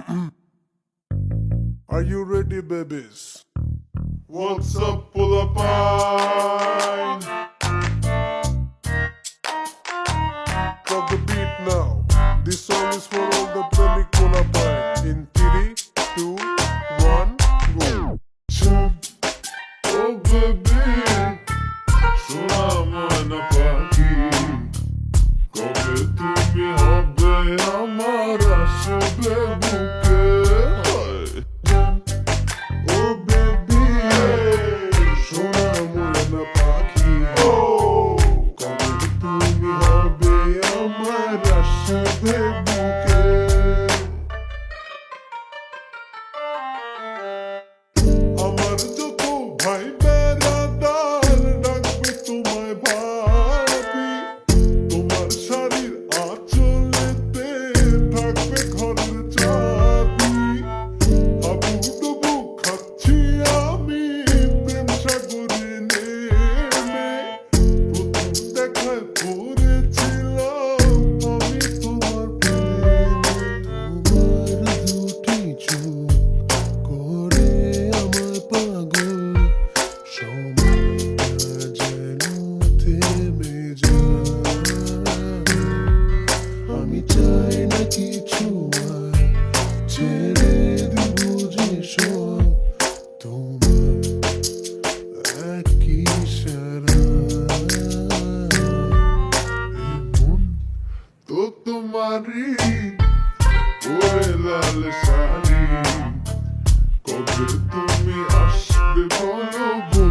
Are you ready, babies? What's up, pull up pine? Drop the beat now. This song is for all the premic pull up pine. In 3, 2, 1, go. Oh baby, সোনা ময়না পাখি, কবে তুমি হবে আমার আসবে বুকে? Oh baby, সোনা ময়না পাখি, কবে তুমি হবে আমার আসবে বুকে? আমার যত ভাই বেড়াদার ডাকবে তোমায় ভাবি, তোমার শাড়ির আঁচলেতে থাকবে ঘরের চাবি। হাবুডুবু খাচ্ছি আমি প্রেম সাগরে নেমে, প্রথম দেখায় পড়েছিলাম আমি তোমার প্রেমে। তোমার দুটি চোখ করে আমার পাগল, সময়টা যেন থেমে যায়। আমি চাই না কিছু আর, ছেড়ে দিব যে সব তোমার একই ইশারায়। এই মন তো তোমারই, ওরে লাল শাড়ি, কবে তুমি আসবে বলো গো?